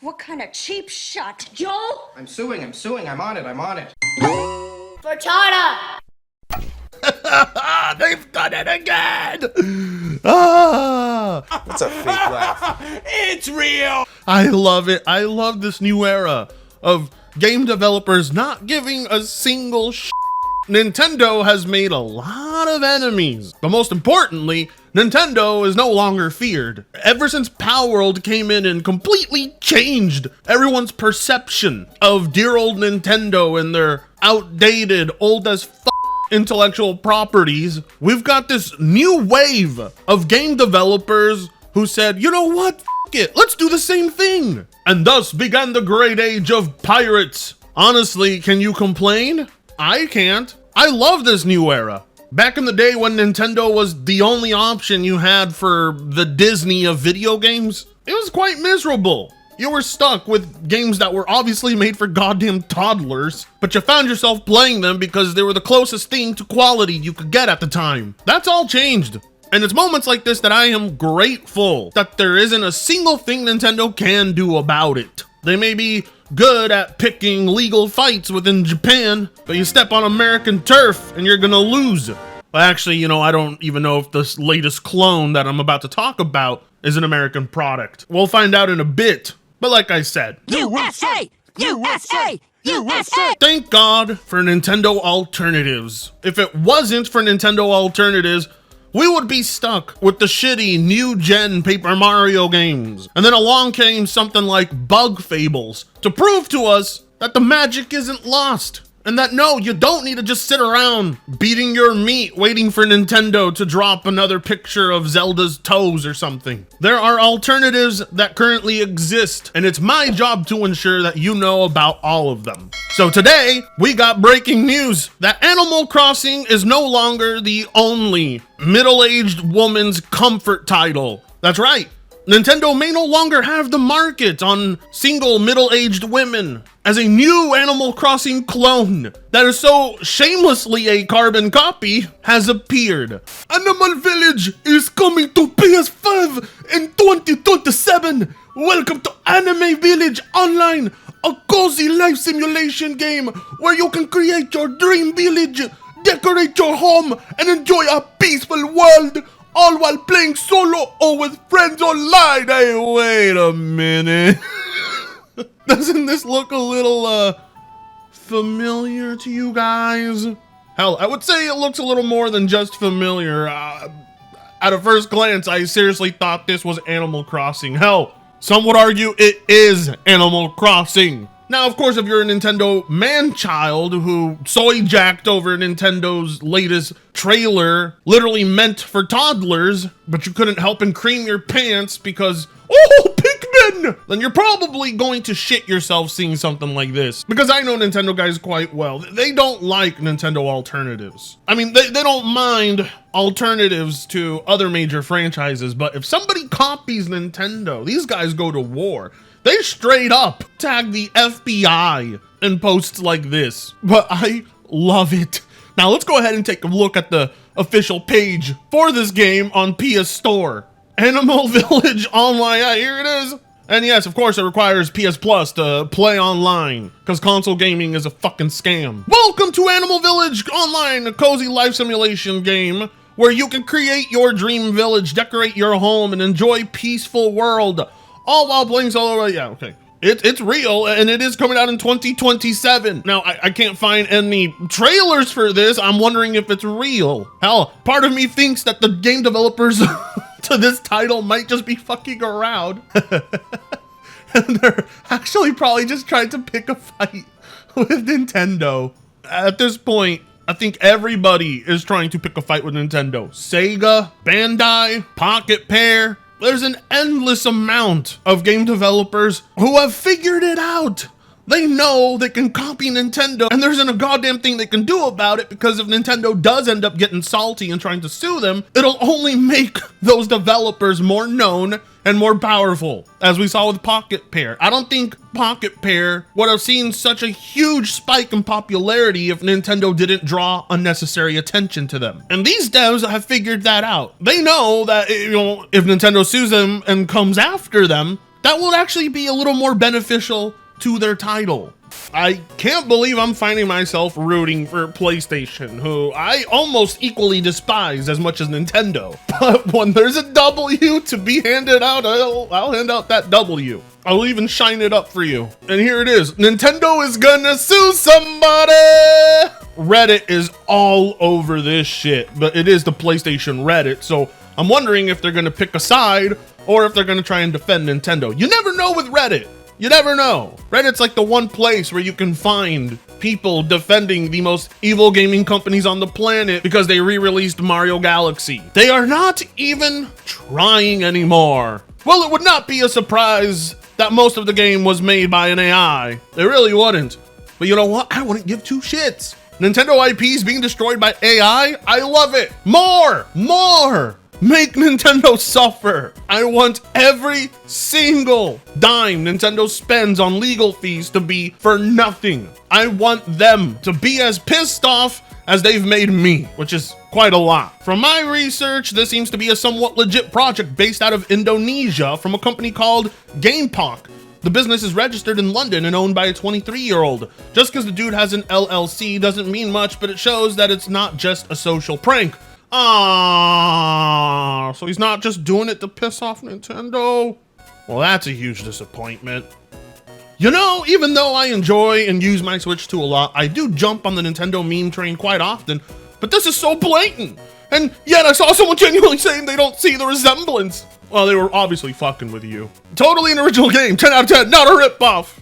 What kind of cheap shot, Joe? I'm suing, I'm on it. Frittata! They've done it again! Ah! That's a fake laugh. It's real! I love it. I love this new era of game developers not giving a single shit. Nintendo has made a lot of enemies, but most importantly, Nintendo is no longer feared. Ever since Palworld came in and completely changed everyone's perception of dear old Nintendo and their outdated, old as intellectual properties, we've got this new wave of game developers who said, you know what, it, let's do the same thing. And thus began the great age of pirates. Honestly, can you complain? I can't. I love this new era. Back in the day when Nintendo was the only option you had for the Disney of video games, it was quite miserable. You were stuck with games that were obviously made for goddamn toddlers, but you found yourself playing them because they were the closest thing to quality you could get at the time. That's all changed. And it's moments like this that I am grateful that there isn't a single thing Nintendo can do about it. They may be good at picking legal fights within Japan, but you step on American turf and you're gonna lose. Well, actually, you know, I don't even know if this latest clone that I'm about to talk about is an American product. We'll find out in a bit. But like I said, USA! USA! USA! thank God for Nintendo alternatives. If it wasn't for Nintendo alternatives, we would be stuck with the shitty new-gen Paper Mario games. And then along came something like Bug Fables to prove to us that the magic isn't lost. And that no, you don't need to just sit around beating your meat waiting for Nintendo to drop another picture of Zelda's toes or something. There are alternatives that currently exist, and it's my job to ensure that you know about all of them. So today, we got breaking news that Animal Crossing is no longer the only middle-aged woman's comfort title. That's right. Nintendo may no longer have the market on single middle-aged women, as a new Animal Crossing clone that is so shamelessly a carbon copy has appeared. Animal Village is coming to PS5 in 2027. Welcome to Anime Village Online, a cozy life simulation game where you can create your dream village, decorate your home, and enjoy a peaceful world, all while playing solo or with friends online. Hey, wait a minute. Doesn't this look a little, familiar to you guys? Hell, I would say it looks a little more than just familiar. At a first glance, I seriously thought this was Animal Crossing. Hell, some would argue it is Animal Crossing. Now, of course, if you're a Nintendo man-child who soy-jacked over Nintendo's latest trailer, literally meant for toddlers, but you couldn't help and cream your pants because, oh, Pikmin! Then you're probably going to shit yourself seeing something like this. Because I know Nintendo guys quite well. They don't like Nintendo alternatives. I mean, they don't mind alternatives to other major franchises, but if somebody copies Nintendo, these guys go to war. They straight up tag the FBI in posts like this, but I love it. Now let's go ahead and take a look at the official page for this game on PS Store. Animal Village Online, yeah, here it is. And yes, of course, it requires PS Plus to play online, because console gaming is a fucking scam. Welcome to Animal Village Online, a cozy life simulation game where you can create your dream village, decorate your home, and enjoy peaceful world, all while playing solo. Yeah, okay. It's real, and it is coming out in 2027. Now, I can't find any trailers for this. I'm wondering if it's real. Hell, part of me thinks that the game developers to this title might just be fucking around. And they're actually probably just trying to pick a fight with Nintendo. At this point, I think everybody is trying to pick a fight with Nintendo. Sega, Bandai, Pocket Pair. There's an endless amount of game developers who have figured it out. They know they can copy Nintendo, and there isn't a goddamn thing they can do about it, because if Nintendo does end up getting salty and trying to sue them, it'll only make those developers more known and more powerful, as we saw with Pocket Pair. I don't think Pocket Pair would have seen such a huge spike in popularity if Nintendo didn't draw unnecessary attention to them. And these devs have figured that out. They know that, you know, if Nintendo sues them and comes after them, that will actually be a little more beneficial to their title. I can't believe I'm finding myself rooting for PlayStation, who I almost equally despise as much as Nintendo. But when there's a W to be handed out, I'll hand out that W. I'll even shine it up for you. And here it is. Nintendo is gonna sue somebody! Reddit is all over this shit, but it is the PlayStation Reddit, so I'm wondering if they're gonna pick a side or if they're gonna try and defend Nintendo. You never know with Reddit. You never know. Reddit's like the one place where you can find people defending the most evil gaming companies on the planet because they re-released Mario Galaxy. They are not even trying anymore. Well, it would not be a surprise that most of the game was made by an AI. It really wouldn't. But you know what? I wouldn't give two shits. Nintendo IPs being destroyed by AI? I love it. More! Make Nintendo suffer. I want every single dime Nintendo spends on legal fees to be for nothing. I want them to be as pissed off as they've made me, which is quite a lot. From my research, this seems to be a somewhat legit project based out of Indonesia from a company called GamePok. The business is registered in London and owned by a 23-year-old. Just because the dude has an LLC doesn't mean much, but it shows that it's not just a social prank. Ah, so he's not just doing it to piss off Nintendo? Well, that's a huge disappointment. You know, even though I enjoy and use my Switch 2 a lot, I do jump on the Nintendo meme train quite often, but this is so blatant. And yet I saw someone genuinely saying they don't see the resemblance. Well, they were obviously fucking with you. Totally an original game, 10 out of 10, not a ripoff.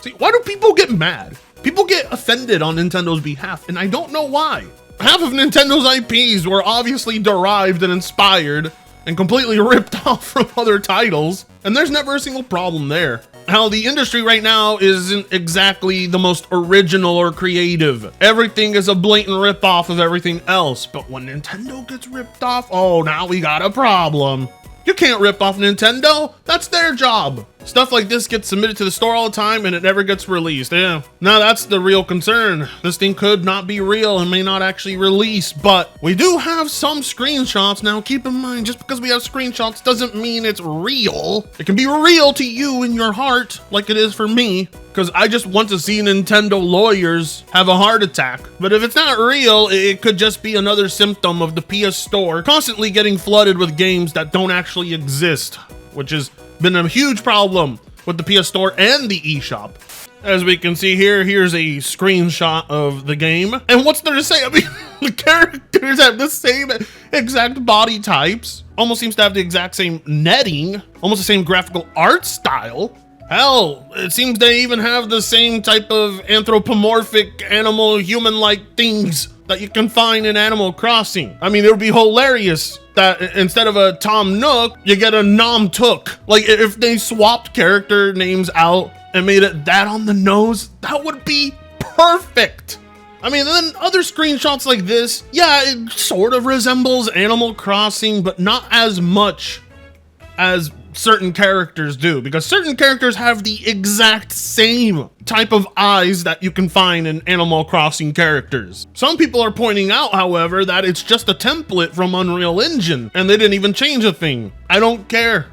See, why do people get mad? People get offended on Nintendo's behalf, and I don't know why. Half of Nintendo's IPs were obviously derived and inspired and completely ripped off from other titles, and there's never a single problem there. How the industry right now isn't exactly the most original or creative. Everything is a blatant rip-off of everything else, but when Nintendo gets ripped off, oh, now we got a problem. You can't rip off Nintendo. That's their job. Stuff like this gets submitted to the store all the time and it never gets released. Yeah, now that's the real concern. This thing could not be real and may not actually release, but we do have some screenshots. Now keep in mind, just because we have screenshots doesn't mean it's real. It can be real to you in your heart, like it is for me, because I just want to see Nintendo lawyers have a heart attack. But if it's not real, it could just be another symptom of the PS Store constantly getting flooded with games that don't actually exist, which has been a huge problem with the PS Store and the eShop. As we can see here, here's a screenshot of the game. And what's there to say? I mean, the characters have the same exact body types, almost seems to have the exact same netting, almost the same graphical art style. Hell, it seems they even have the same type of anthropomorphic animal human-like things that you can find in Animal Crossing. I mean, it would be hilarious that instead of a Tom Nook, you get a Nom Took. Like, if they swapped character names out and made it that on the nose, that would be perfect. I mean, then other screenshots like this, yeah, it sort of resembles Animal Crossing, but not as much as certain characters do, because certain characters have the exact same type of eyes that you can find in Animal Crossing characters. Some people are pointing out, however, that it's just a template from Unreal Engine and they didn't even change a thing. I don't care.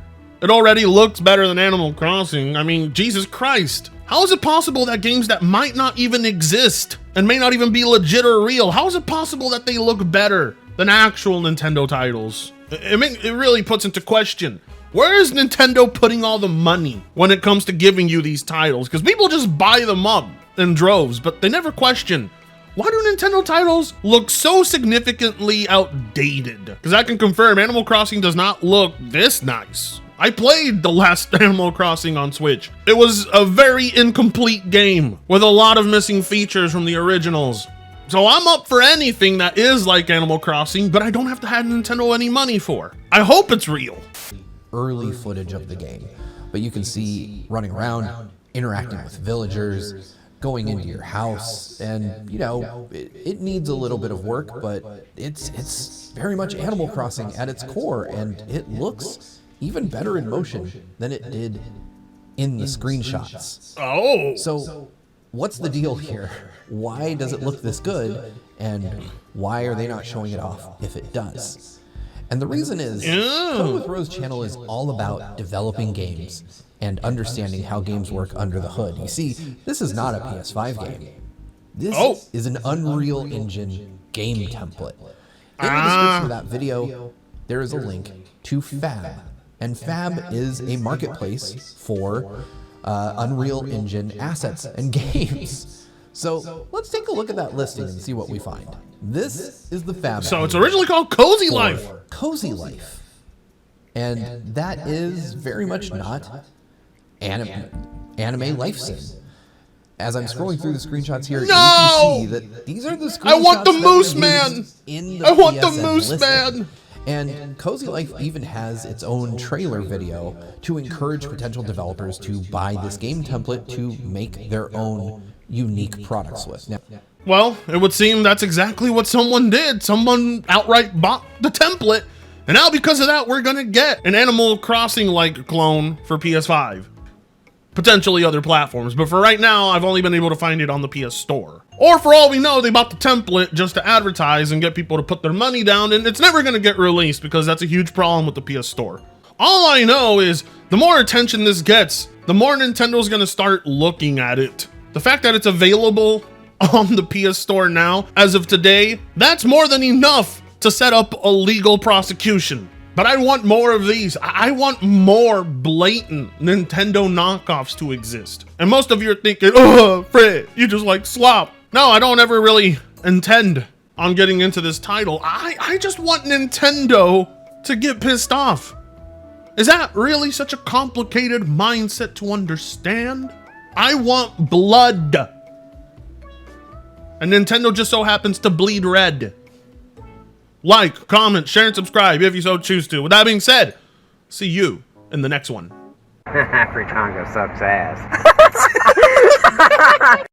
It already looks better than Animal Crossing. I mean, Jesus Christ. How is it possible that games that might not even exist and may not even be legit or real, how is it possible that they look better than actual Nintendo titles? It really puts into question, where is Nintendo putting all the money when it comes to giving you these titles? Because people just buy them up in droves, but they never question, why do Nintendo titles look so significantly outdated? Because I can confirm Animal Crossing does not look this nice. I played the last Animal Crossing on Switch. It was a very incomplete game with a lot of missing features from the originals. So I'm up for anything that is like Animal Crossing, but I don't have to have Nintendo any money for. I hope it's real. Early footage of the game, but you can see running around, interacting with villagers, going into your house, and you know, it needs a little bit of work, but it's very much Animal Crossing at its core, and it looks even better in motion than it did in the screenshots. Oh. So what's the deal here? Why does it look this good, and why are they not showing it off if it does? And the reason is, Code with Rose channel is all about developing games and understanding how games work under the hood. You see, this is not a PS5 game. This is an Unreal Engine game template. In the description of that video, there is a link to Fab. And Fab is a marketplace for Unreal Engine assets and games. So let's take a look at that listing and see what we find. This is the Fab. So it's originally called Cozy Life. Cozy Life. And that is very much not anime life sim. As I'm scrolling through the screenshots here, you can see that these are the screenshots. I want the that Moose were Man. used in the I want the PSN Moose listing. Man. And Cozy Life even has its own trailer video to encourage potential developers to buy this game template to make their own unique products with. Now, Well, it would seem that's exactly what someone did. Someone outright bought the template, and now because of that, we're gonna get an Animal Crossing-like clone for PS5. Potentially other platforms, but for right now, I've only been able to find it on the PS Store. Or for all we know, they bought the template just to advertise and get people to put their money down, and it's never gonna get released because that's a huge problem with the PS Store. All I know is the more attention this gets, the more Nintendo's gonna start looking at it. The fact that it's available on the PS Store now, as of today, that's more than enough to set up a legal prosecution. But I want more of these. I want more blatant Nintendo knockoffs to exist. And most of you are thinking, oh, Fred, you just like slop. No, I don't ever really intend on getting into this title. I just want Nintendo to get pissed off. Is that really such a complicated mindset to understand? I want blood. And Nintendo just so happens to bleed red. Like, comment, share, and subscribe if you so choose to. With that being said, see you in the next one. Fritango sucks ass.